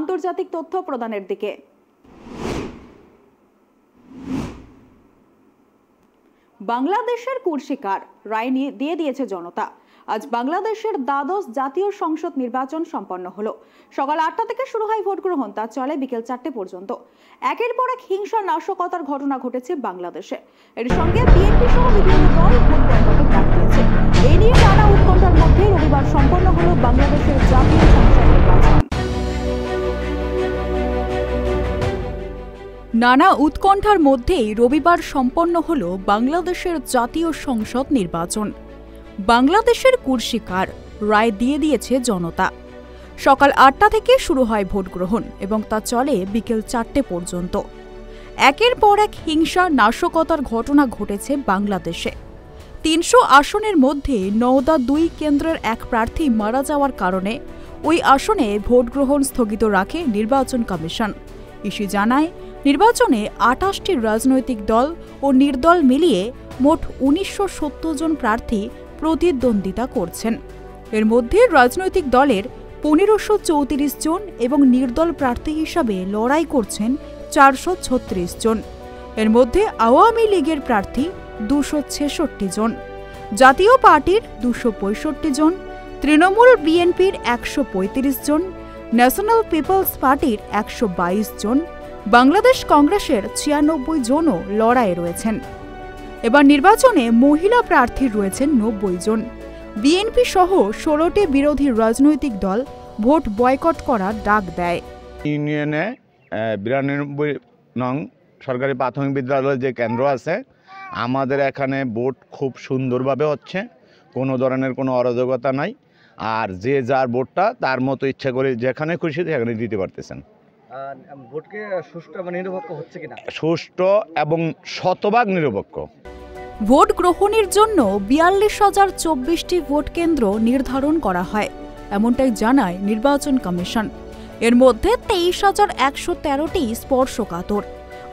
আন্তর্জাতিক তথ্য প্রদানের দিকে। বাংলাদেশের কুর্শিকার রায় দিয়ে দিয়েছে জনতা। আজ বাংলাদেশের দ্বাদশ জাতীয় সংসদ নির্বাচন সম্পন্ন হলো। সকাল 8টা থেকে শুরু হয় ভোট গ্রহণ, তা চলে বিকেল 4টে পর্যন্ত। একের পর এক হিংসা নাশকতার ঘটনা ঘটেছে বাংলাদেশে। এর সঙ্গে বিএনপি সহ বিভিন্ন দল ভোট বয়কটে ডাক দিয়েছে। এই নিয়ে নানা উৎকণ্ঠার মধ্যে রবিবার সম্পন্ন হলো বাংলাদেশের জাতীয় সংসদ নির্বাচন। নানা উৎকণ্ঠার মধ্যেই রবিবার সম্পন্ন হলো বাংলাদেশের জাতীয় সংসদ নির্বাচন। বাংলাদেশের কুর্শিকার রায় দিয়ে দিয়েছে জনতা। সকাল 8টা থেকে শুরু হয় ভোট গ্রহণ এবং তা চলে বিকেল 4টে পর্যন্ত। একের পর এক হিংসা নাশকতার ঘটনা ঘটেছে বাংলাদেশে। 300 আসনের মধ্যে নওদা 2 কেন্দ্রের এক প্রার্থী মারা যাওয়ার কারণে ওই আসনে ভোট গ্রহণ স্থগিত রাখে নির্বাচন কমিশন। ইসি জানায়, নির্বাচনে 28টি রাজনৈতিক দল ও নির্দল মিলিয়ে মোট 1970 জন প্রার্থী প্রতিদ্বন্দ্বিতা করছেন। এর মধ্যে রাজনৈতিক দলের 1534 জন এবং নির্দল প্রার্থী হিসাবে লড়াই করছেন 436 জন। এর মধ্যে আওয়ামী লীগের প্রার্থী 266 জন, জাতীয় পার্টির 265 জন, তৃণমূল বিএনপির 135 জন, ন্যাশনাল পিপলস পার্টির 122 জন, বাংলাদেশ কংগ্রেসের 96 জনও লড়াইয়ে রয়েছেন। এবার নির্বাচনে মহিলা প্রার্থী রয়েছেন 90 জন। বিএনপি সহ 16টি বিরোধী রাজনৈতিক দল ভোট বয়কট করার ডাক দেয়। ইউনিয়নে 92 নং সরকারি প্রাথমিক বিদ্যালয়ের যে কেন্দ্র আছে, আমাদের এখানে ভোট খুব সুন্দরভাবে হচ্ছে, কোনো ধরনের কোনো অরাজকতা নাই। আর যে যার ভোটটা তার মতো ইচ্ছা করে যেখানে খুশি সেখানে দিতে পারতেছেন। ভোটকে সুষ্ঠু এবং নিরপেক্ষ হচ্ছে কিনা? সুষ্ঠু এবং শতভাগ নিরপেক্ষ। ভোট গ্রহণের জন্য 42,024টি ভোট কেন্দ্র নির্ধারণ করা হয়, এমনটাই জানায় নির্বাচন কমিশন। এর মধ্যে 23,113টি স্পর্শকাতর।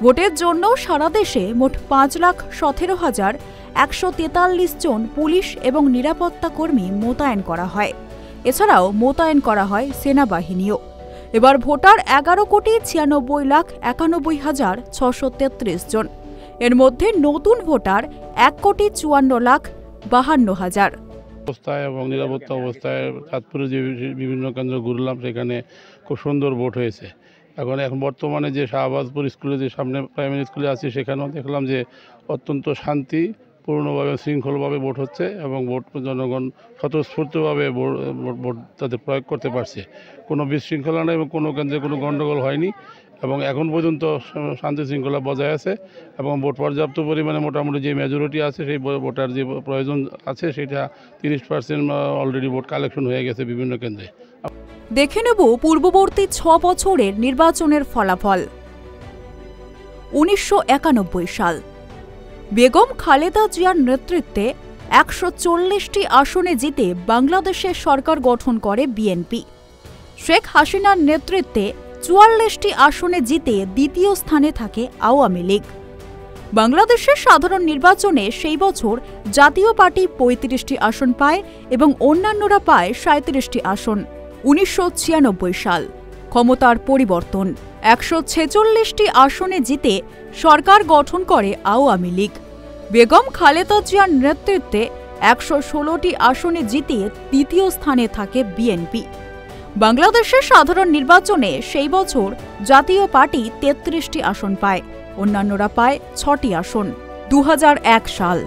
ভোটের জন্য সারা দেশে মোট 5,17,143 জন পুলিশ এবং নিরাপত্তা কর্মী মোতায়েন করা হয়। এছাড়াও মোতায়েন করা হয় সেনাবাহিনীও। এবার ভোটার 11,96,91,633 জন। এর মধ্যে নতুন ভোটার 1,54,52,000। অবস্থায় এবং নিরাপত্তা অবস্থায় চাঁদপুরে যে বিভিন্ন কেন্দ্র ঘুরলাম, সেখানে খুব সুন্দর ভোট হয়েছে। এখন বর্তমানে যে শাহবাজপুর স্কুলে, যে সামনে প্রাইমারি স্কুলে আছি, সেখানেও দেখলাম যে অত্যন্ত শান্তিপূর্ণভাবে শৃঙ্খলভাবে ভোট হচ্ছে এবং ভোট জনগণ স্বতঃস্ফূর্তভাবে ভোট তাতে প্রয়োগ করতে পারছে। কোনো বিশৃঙ্খলা নেই এবং কোনো কেন্দ্রে কোনো গণ্ডগোল হয়নি এবং এখন পর্যন্ত শান্তি শৃঙ্খলা বজায় আছে এবং ভোট পর্যাপ্ত পরিমাণে মোটামুটি যে মেজরিটি আছে, সেই ভোটার যে প্রয়োজন আছে সেটা 30% অলরেডি ভোট কালেকশন হয়ে গেছে বিভিন্ন কেন্দ্রে। দেখে নেব পূর্ববর্তী 6 বছরের নির্বাচনের ফলাফল। 1991 সাল, বেগম খালেদা জিয়ার নেতৃত্বে 140টি আসনে জিতে বাংলাদেশের সরকার গঠন করে বিএনপি। শেখ হাসিনার নেতৃত্বে 44টি আসনে জিতে দ্বিতীয় স্থানে থাকে আওয়ামী লীগ। বাংলাদেশের সাধারণ নির্বাচনে সেই বছর জাতীয় পার্টি 35টি আসন পায় এবং অন্যান্যরা পায় 37টি আসন। 1996 সাল, ক্ষমতার পরিবর্তন, 146টি আসনে জিতে সরকার গঠন করে আওয়ামী লীগ। বেগম খালেদা জিয়ার নেতৃত্বে 116টি আসনে জিতে দ্বিতীয় স্থানে থাকে বিএনপি। বাংলাদেশের সাধারণ নির্বাচনে সেই বছর জাতীয় পার্টি 33টি আসন পায়, অন্যান্যরা পায় 6টি আসন। 2001 সাল,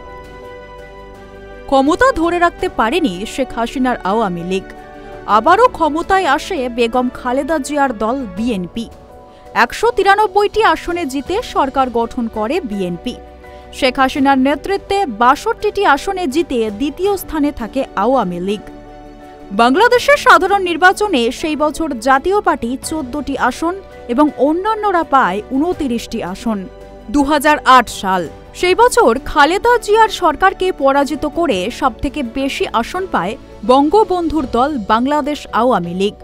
ক্ষমতা ধরে রাখতে পারেনি শেখ হাসিনার আওয়ামী লীগ। আবারও ক্ষমতায় আসে বেগম খালেদা জিয়ার দল বিএনপি। 193টি আসনে জিতে সরকার গঠন করে বিএনপি। শেখ হাসিনার নেতৃত্বে 62টি আসনে জিতে দ্বিতীয় স্থানে থাকে আওয়ামী লীগ। বাংলাদেশের সাধারণ নির্বাচনে সেই বছর জাতীয় পার্টি 14টি আসন এবং অন্যান্যরা পায় 29টি আসন। 2008 সাল, সেই বছর খালেদা জিয়ার সরকারকে পরাজিত করে সবথেকে বেশি আসন পায় বঙ্গবন্ধুর দল বাংলাদেশ আওয়ামী লীগ।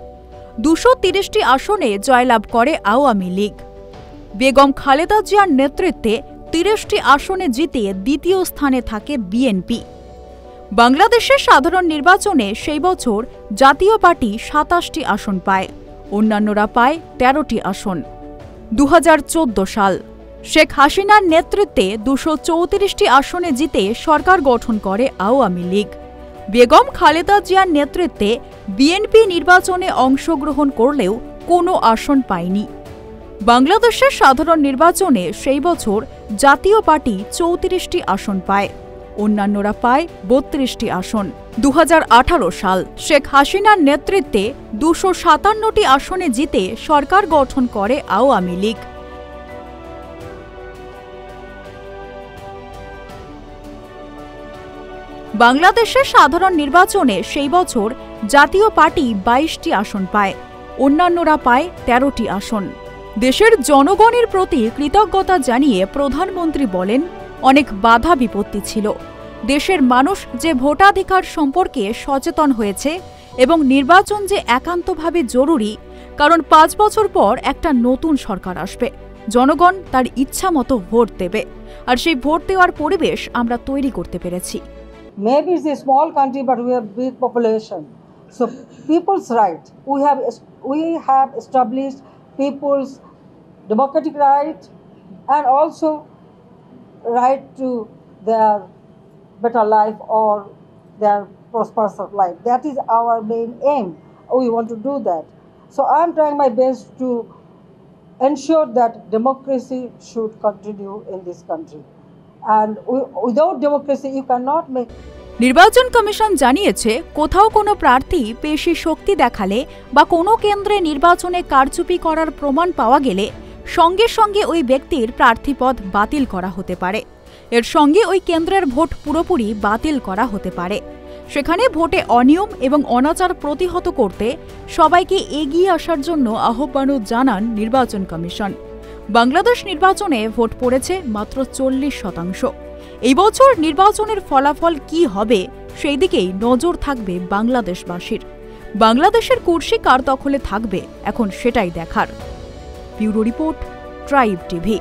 230টি আসনে জয়লাভ করে আওয়ামী লীগ। বেগম খালেদা জিয়ার নেতৃত্বে 30টি আসনে জিতে দ্বিতীয় স্থানে থাকে বিএনপি। বাংলাদেশের সাধারণ নির্বাচনে সেই বছর জাতীয় পার্টি 27টি আসন পায়, অন্যান্যরা পায় 13টি আসন। 2014 সাল শেখ হাসিনার নেতৃত্বে 234টি আসনে জিতে সরকার গঠন করে আওয়ামী লীগ। বেগম খালেদা জিয়ার নেতৃত্বে বিএনপি নির্বাচনে অংশগ্রহণ করলেও কোনো আসন পায়নি। বাংলাদেশের সাধারণ নির্বাচনে সেই বছর জাতীয় পার্টি 34টি আসন পায়, অন্যান্যরা পায় 32টি আসন। 2018 সাল শেখ হাসিনার নেতৃত্বে 257টি আসনে জিতে সরকার গঠন করে আওয়ামী লীগ। বাংলাদেশের সাধারণ নির্বাচনে সেই বছর জাতীয় পার্টি 22টি আসন পায়, অন্যান্যরা পায় 13টি আসন। দেশের জনগণের প্রতি কৃতজ্ঞতা জানিয়ে প্রধানমন্ত্রী বলেন, অনেক বাধা বিপত্তি ছিল, দেশের মানুষ যে ভোটাধিকার সম্পর্কে সচেতন হয়েছে এবং নির্বাচন যে একান্তভাবে জরুরি, কারণ 5 বছর পর একটা নতুন সরকার আসবে, জনগণ তার ইচ্ছা মতো ভোট দেবে, আর সেই ভোট দেওয়ার পরিবেশ আমরা তৈরি করতে পেরেছি। Maybe it's a small country, but we have big population. So people's right, we have established people's democratic right and also right to their better life or their prosperous life. That is our main aim. We want to do that. So I'm trying my best to ensure that democracy should continue in this country. And without democracy, you cannot make. নির্বাচন commission জানিয়েছে, কোথাও কোনো প্রার্থী পেশি শক্তি দেখালে বা কোনো কেন্দ্রে নির্বাচনে কারচুপি করার প্রমাণ পাওয়া গেলে সঙ্গে সঙ্গে ওই ব্যক্তির প্রার্থীপদ বাতিল করা হতে পারে। এর সঙ্গে ওই কেন্দ্রের ভোট পুরোপুরি বাতিল করা হতে পারে। সেখানে ভোটে অনিয়ম এবং অনাচার প্রতিহত করতে সবাইকে এগিয়ে আসার জন্য আহ্বানও জানান নির্বাচন কমিশন। বাংলাদেশ নির্বাচনে ভোট পড়েছে মাত্র 40%। এই বছর নির্বাচনের ফলাফল কি হবে সেই দিকেই নজর থাকবে বাংলাদেশবাসীর। বাংলাদেশের কুর্সি কার দখলে থাকবে এখন সেটাই দেখার। Bureau report, tribe TV.